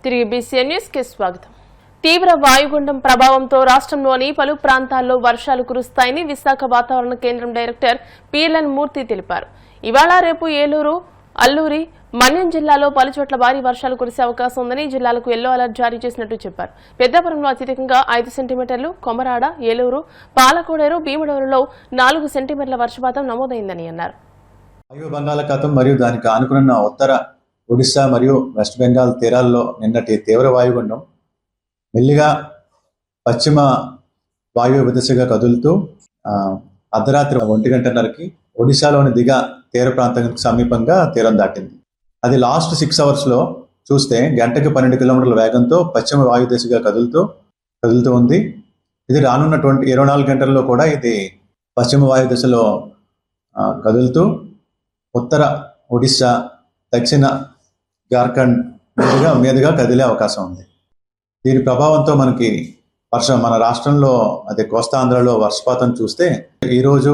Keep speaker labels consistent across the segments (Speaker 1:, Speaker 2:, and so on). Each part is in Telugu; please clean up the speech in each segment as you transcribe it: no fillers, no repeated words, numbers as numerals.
Speaker 1: తిరిగి బీసీఎన్ న్యూస్ కి స్వాగతం. తీవ్ర వాయుగుండం ప్రభావంతో రాష్ట్రంలోని పలు ప్రాంతాల్లో వర్షాలు కురుస్తాయని విశాఖ వాతావరణ కేంద్రం డైరెక్టర్ పిఎల్ఎన్ మూర్తి తెలిపారు. ఇవాళ రేపు ఏలూరు, అల్లూరి, మన్యం జిల్లాలో పలుచోట్ల భారీ వర్షాలు కురిసే అవకాశం ఉందని జిల్లాలకు ఎల్లో అలర్ట్ జారీ చేసినట్టు చెప్పారు. పెద్దాపురంలో అత్యధికంగా 5 సెంటీమీటర్లు, కొమరాడ, ఏలూరు, పాలకోడేరు, భీమడోరులో 4 సెంటీమీటర్ల వర్షపాతం నమోదైందని అన్నారు.
Speaker 2: వాయు బంగాళాఖాతం మరియు దానికి ఆనుకున్న ఉత్తర ఒడిశా మరియు వెస్ట్ బెంగాల్ తీరాల్లో నిన్నటి తీవ్ర వాయుగుండం మెల్లిగా పశ్చిమ వాయువ్య దిశగా కదులుతూ అర్ధరాత్రి 1:30కి ఒడిశాలోని దిగా తీర ప్రాంతానికి సమీపంగా తీరం దాటింది. అది లాస్ట్ 6 అవర్స్లో చూస్తే గంటకి 12 కిలోమీటర్ల వేగంతో పశ్చిమ వాయు దిశగా కదులుతూ ఉంది. ఇది రానున్న 24 గంటల్లో కూడా ఇది పశ్చిమ వాయు దిశలో కదులుతూ ఉత్తర ఒడిశా, దక్షిణ జార్ఖండ్ మీదుగా కదిలే అవకాశం ఉంది. దీని ప్రభావంతో మనకి మన రాష్ట్రంలో అదే కోస్తా ఆంధ్రలో వర్షపాతం చూస్తే ఈరోజు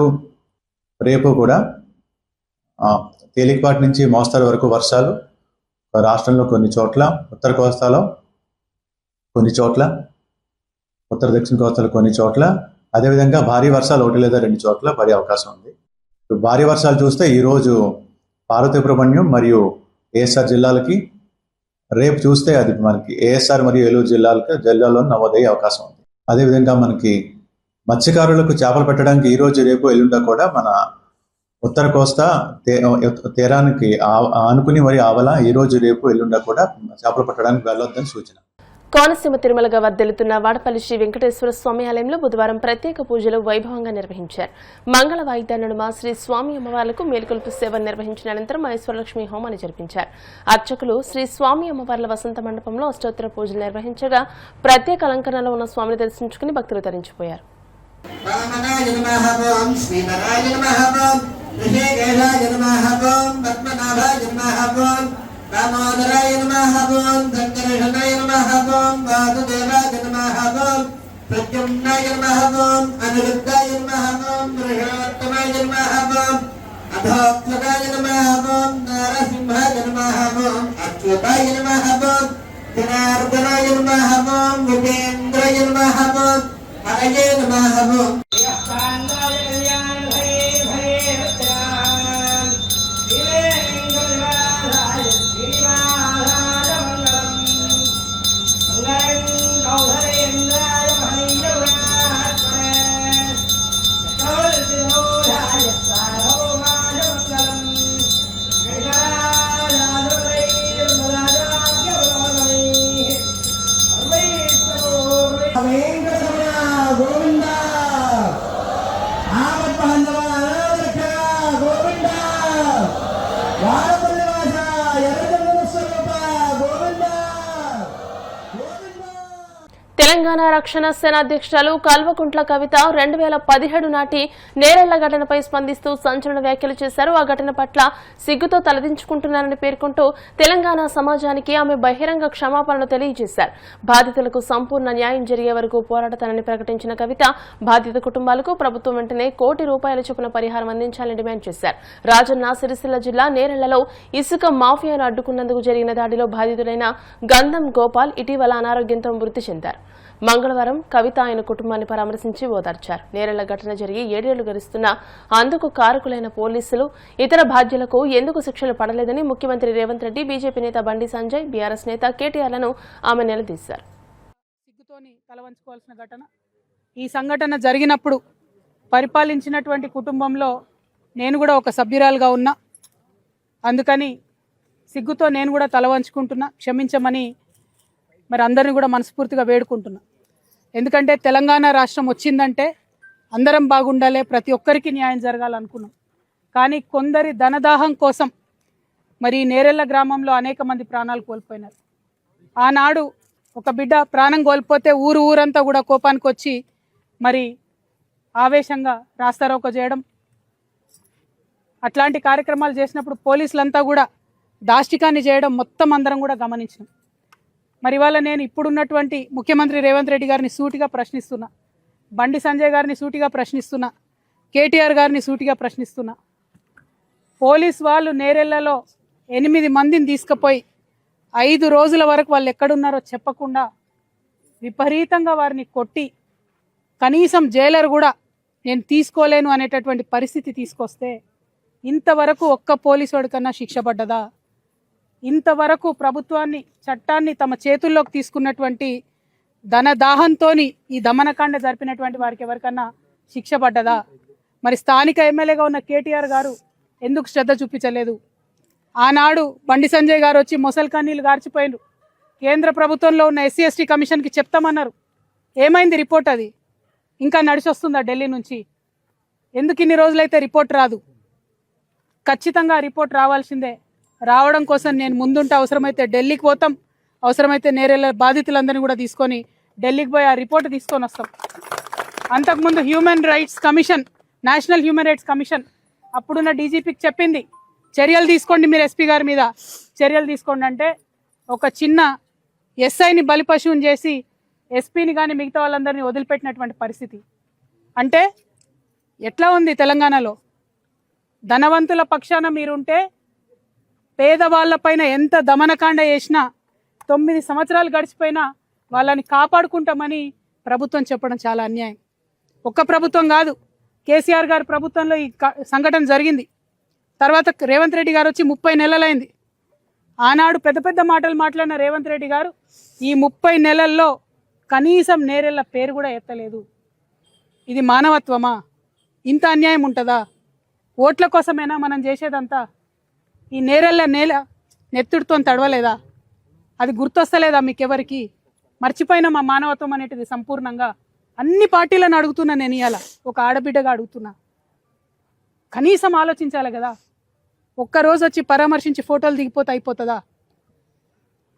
Speaker 2: రేపు కూడా తేలికపాటి నుంచి మోస్తరు వరకు వర్షాలు రాష్ట్రంలో కొన్ని చోట్ల, ఉత్తర కోస్తాలో కొన్ని చోట్ల, ఉత్తర దక్షిణ కోస్తాలో కొన్ని చోట్ల, అదేవిధంగా భారీ వర్షాలు 1 లేదా 2 చోట్ల పడే అవకాశం ఉంది. భారీ వర్షాలు చూస్తే ఈరోజు పార్వతీపురం మరియు ఏఎస్ఆర్ జిల్లాలకి, రేపు చూస్తే అది మనకి ఏఎస్ఆర్ మరియు ఏలూరు జిల్లాలో నమోదయ్యే అవకాశం ఉంది. అదేవిధంగా మనకి మత్స్యకారులకు చేపలు పెట్టడానికి ఈరోజు, రేపు, ఎల్లుండ కూడా మన ఉత్తర కోస్తా తీరానికి ఆనుకుని మరియు ఆవల ఈరోజు, రేపు, ఎల్లుండ కూడా చేపలు పట్టడానికి వెళ్ళొద్దని సూచన.
Speaker 1: కోనసీమ తిరుమలగా వర్ధిల్లుతున్న వాడపల్లి శ్రీ వెంకటేశ్వర స్వామి ఆలయంలో బుధవారం ప్రత్యేక పూజలు వైభవంగా నిర్వహించారు. మంగళ వాయిద్య నడుమ శ్రీ స్వామి అమ్మవార్లకు మేలుకొల్పు సేవను నిర్వహించిన అనంతరం ఐశ్వర్యలక్ష్మి హోమాన్ని జరిపించారు. అర్చకులు శ్రీ స్వామి అమ్మవార్ల వసంత మండపంలో అష్టోత్తర పూజలు నిర్వహించగా ప్రత్యేక అలంకరణలో ఉన్న స్వామిని దర్శించుకుని భక్తులు తరించిపోయారు.
Speaker 3: రామోదరాయ నమః ఓం ధన్యరషణాయ నమః ఓం వాసుదేవాయ నమః ఓం ప్రద్యుమ్నాయ నమః ఓం అనిరుద్ధాయ నమః ఓం వృషోత్తమాయ నమః ఓం అధోక్షజాయ నమః ఓం నరసింహాయ నమః ఓం అచ్యుతాయ నమః ఓం జనార్దనాయ నమః ఓం ఉపేంద్రాయ నమః ఓం హరయే నమః ఓం
Speaker 1: తెలంగాణ రక్షణ సేన అధ్యక్షురాలు కల్వకుంట్ల కవిత 2017 నాటి నేరెళ్ల ఘటనపై స్పందిస్తూ సంచలన వ్యాఖ్యలు చేశారు. ఆ ఘటన పట్ల సిగ్గుతో తలదించుకుంటున్నారని పేర్కొంటూ తెలంగాణ సమాజానికి ఆమె బహిరంగ క్షమాపణలు తెలియజేశారు. బాధితులకు సంపూర్ణ న్యాయం జరిగే వరకు పోరాడతానని ప్రకటించిన కవిత బాధిత కుటుంబాలకు ప్రభుత్వం వెంటనే ₹1 కోటి చొప్పున పరిహారం అందించాలని డిమాండ్ చేశారు. రాజన్న సిరిసిల్ల జిల్లా నేరెళ్లలో ఇసుక మాఫియాను అడ్డుకున్నందుకు జరిగిన దాడిలో బాధితుడైన గంధం గోపాల్ ఇటీవల అనారోగ్యంతో మృతి చెందారు. మంగళవారం కవిత ఆయన కుటుంబాన్ని పరామర్శించి ఓదార్చారు. నేరెళ్ల ఘటన జరిగి 7 ఏళ్లు గడుస్తున్నా అందుకు కారకులైన పోలీసులు, ఇతర బాధ్యులకు ఎందుకు శిక్షలు పడలేదని ముఖ్యమంత్రి రేవంత్ రెడ్డి, బీజేపీ నేత బండి సంజయ్, బీఆర్ఎస్ నేత కేటీఆర్లను ఆమె నిలదీశారు.
Speaker 4: సిగ్గుతోని తలవంచుకోవాల్సిన ఘటన. ఈ సంఘటన జరిగినప్పుడు పరిపాలించినటువంటి కుటుంబంలో నేను కూడా ఒక సభ్యురాలుగా ఉన్నా. అందుకని సిగ్గుతో నేను కూడా తలవంచుకుంటున్నా, క్షమించమని మరి అందరిని కూడా మనస్ఫూర్తిగా వేడుకుంటున్నా. ఎందుకంటే తెలంగాణ రాష్ట్రం వచ్చిందంటే అందరం బాగుండాలి, ప్రతి ఒక్కరికి న్యాయం జరగాలనుకున్నాం. కానీ కొందరి ధనదాహం కోసం మరి నేరెళ్ల గ్రామంలో అనేక మంది ప్రాణాలు కోల్పోయినారు. ఆనాడు ఒక బిడ్డ ప్రాణం కోల్పోతే ఊరంతా కూడా కోపానికి వచ్చి మరి ఆవేశంగా రాస్తారోకో చేయడం, అట్లాంటి కార్యక్రమాలు చేసినప్పుడు పోలీసులంతా కూడా దాష్టికాన్ని చేయడం మొత్తం అందరం కూడా గమనించినాం. మరి ఇవాళ నేను ఇప్పుడున్నటువంటి ముఖ్యమంత్రి రేవంత్ రెడ్డి గారిని సూటిగా ప్రశ్నిస్తున్నా, బండి సంజయ్ గారిని సూటిగా ప్రశ్నిస్తున్నా, కేటీఆర్ గారిని సూటిగా ప్రశ్నిస్తున్నా. పోలీస్ వాళ్ళు నేరెళ్లలో 8 మందిని తీసుకుపోయి 5 రోజుల వరకు వాళ్ళు ఎక్కడున్నారో చెప్పకుండా విపరీతంగా వారిని కొట్టి కనీసం జైలర్ కూడా నేను తీసుకోలేను అనేటటువంటి పరిస్థితి తీసుకొస్తే ఇంతవరకు ఒక్క పోలీసుడి కన్నా శిక్ష పడ్డదా? ఇంతవరకు ప్రభుత్వాన్ని చట్టాన్ని తమ చేతుల్లోకి తీసుకున్నటువంటి ధనదాహంతో ఈ దమనకాండ జరిపినటువంటి వారికి ఎవరికన్నా శిక్ష పడ్డదా? మరి స్థానిక ఎమ్మెల్యేగా ఉన్న కేటీఆర్ గారు ఎందుకు శ్రద్ధ చూపించలేదు? ఆనాడు బండి సంజయ్ గారు వచ్చి మొసలు కన్నీళ్ళు గార్చిపోయినారు. కేంద్ర ప్రభుత్వంలో ఉన్న ఎస్సీ ఎస్టీ కమిషన్కి చెప్తామన్నారు. ఏమైంది రిపోర్ట్? అది ఇంకా నడిచి వస్తుందా ఢిల్లీ నుంచి? ఎందుకు ఇన్ని రోజులైతే రిపోర్ట్ రాదు? ఖచ్చితంగా రిపోర్ట్ రావాల్సిందే. రావడం కోసం నేను ముందుంటే అవసరమైతే ఢిల్లీకి పోతాం, అవసరమైతే నేరేళ్ళ బాధితులందరినీ కూడా తీసుకొని ఢిల్లీకి పోయి ఆ రిపోర్ట్ తీసుకొని వస్తాం. అంతకుముందు human rights commission, national human rights commission అప్పుడున్న డీజీపీకి చెప్పింది చర్యలు తీసుకోండి, మీరు ఎస్పీ గారి మీద చర్యలు తీసుకోండి అంటే ఒక చిన్న ఎస్ఐని బలిపశువుని చేసి ఎస్పీని కానీ మిగతా వాళ్ళందరినీ వదిలిపెట్టినటువంటి పరిస్థితి. అంటే ఎట్లా ఉంది తెలంగాణలో? ధనవంతుల పక్షాన మీరుంటే పేదవాళ్ళపైన ఎంత దమనకాండ చేసినా 9 సంవత్సరాలు గడిచిపోయినా వాళ్ళని కాపాడుకుంటామని ప్రభుత్వం చెప్పడం చాలా అన్యాయం. ఒక్క ప్రభుత్వం కాదు, కేసీఆర్ గారి ప్రభుత్వంలో ఈ సంఘటన జరిగింది. తర్వాత రేవంత్ రెడ్డి గారు వచ్చి 30 నెలలైంది. ఆనాడు పెద్ద పెద్ద మాటలు మాట్లాడిన రేవంత్ రెడ్డి గారు ఈ 30 నెలల్లో కనీసం నేరెళ్ళ పేరు కూడా ఎత్తలేదు. ఇది మానవత్వమా? ఇంత అన్యాయం ఉంటుందా? ఓట్ల కోసమేనా మనం చేసేదంతా? ఈ నేరెళ్ళ నేల నెత్తుడితో తడవలేదా? అది గుర్తొస్తలేదా మీకెవరికి? మర్చిపోయిన మా మానవత్వం అనేటిది సంపూర్ణంగా అన్ని పార్టీలను అడుగుతున్నా. నేను ఇవాళ ఒక ఆడబిడ్డగా అడుగుతున్నా, కనీసం ఆలోచించాలి కదా. ఒక్కరోజు వచ్చి పరామర్శించి ఫోటోలు దిగిపోతే అయిపోతుందా?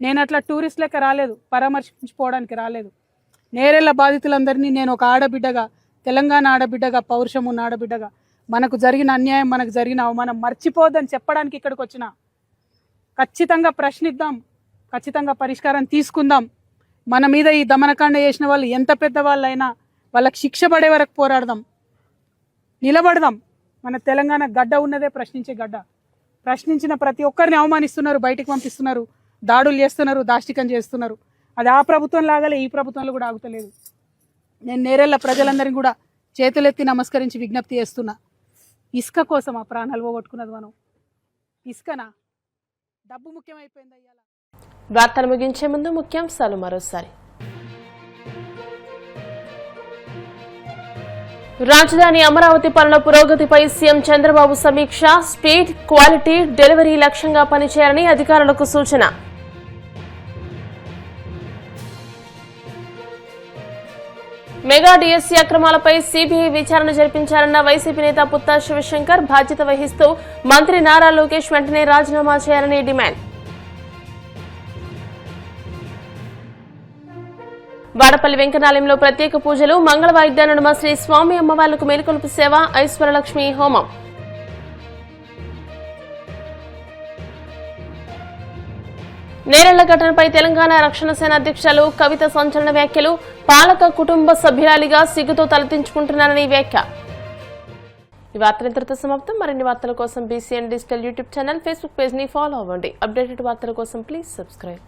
Speaker 4: నేను అట్లా టూరిస్ట్ లెక్క రాలేదు, పరామర్శించిపోవడానికి రాలేదు. నేరెళ్ళ బాధితులందరినీ నేను ఒక ఆడబిడ్డగా, తెలంగాణ ఆడబిడ్డగా, పౌరుషం ఉన్న ఆడబిడ్డగా, మనకు జరిగిన అన్యాయం, మనకు జరిగిన అవమానం మర్చిపోద్దని చెప్పడానికి ఇక్కడికి వచ్చిన. ఖచ్చితంగా ప్రశ్నిద్దాం, ఖచ్చితంగా పరిష్కారం తీసుకుందాం. మన మీద ఈ దమనకాండ చేసిన వాళ్ళు ఎంత పెద్దవాళ్ళైనా వాళ్ళకి శిక్ష పడే వరకు పోరాడదాం, నిలబడదాం. మన తెలంగాణ గడ్డ ఉన్నదే ప్రశ్నించే గడ్డ. ప్రశ్నించిన ప్రతి ఒక్కరిని అవమానిస్తున్నారు, బయటికి పంపిస్తున్నారు, దాడులు చేస్తున్నారు, దాష్టికం చేస్తున్నారు. అది ఆ ప్రభుత్వం లాగాలే ఈ ప్రభుత్వంలో కూడా ఆగుతలేదు. నేను నేరెళ్ళ ప్రజలందరినీ కూడా చేతులెత్తి నమస్కరించి విజ్ఞప్తి చేస్తున్నా. ఇసుక కోసం ఆ ప్రాణాలు పోగొట్టుకున్నది మనం. ఇసుకనా? డబ్బు ముఖ్యమైపోయింది అయ్యాల.
Speaker 1: వార్తలు ముగించే ముందు ముఖ్యాంశాలు మరోసారి. రాజధాని అమరావతి పనుల పురోగతిపై సీఎం చంద్రబాబు సమీక్ష. స్పీడ్, క్వాలిటీ, డెలివరీ లక్ష్యంగా పనిచేయాలని అధికారులకు సూచన. మెగా డిఎస్సీ అక్రమాలపై సీబీఐ విచారణ జరిపించారన్న వైసీపీ నేత పుత్తా శివశంకర్. బాధ్యత వహిస్తూ మంత్రి నారా లోకేష్ వెంటనే రాజీనామా చేయాలని డిమాండ్. వాడపల్లి వెంకటాలయంలో ప్రత్యేక పూజలు. మంగళ వాయిద్య నడుమ శ్రీ స్వామి అమ్మవార్లకు మేలుకొలుపు సేవ, ఐశ్వర్యలక్ష్మి హోమం. నేరెళ్ల ఘటనపై తెలంగాణ రక్షణ సేన అధ్యక్షులు కవిత సంచలన వ్యాఖ్యలు. పాలక కుటుంబ సభ్యురాలిగా సిగ్గుతో తలదించుకుంటున్నారని వ్యాఖ్య. ఈ వార్తలు ఇంతటితో సమాప్తం. మరిన్ని వార్తల కోసం BCN digital YouTube channel, Facebook page ని ఫాలో అవ్వండి. అప్డేటెడ్ వార్తల కోసం ప్లీజ్ సబ్స్క్రైబ్.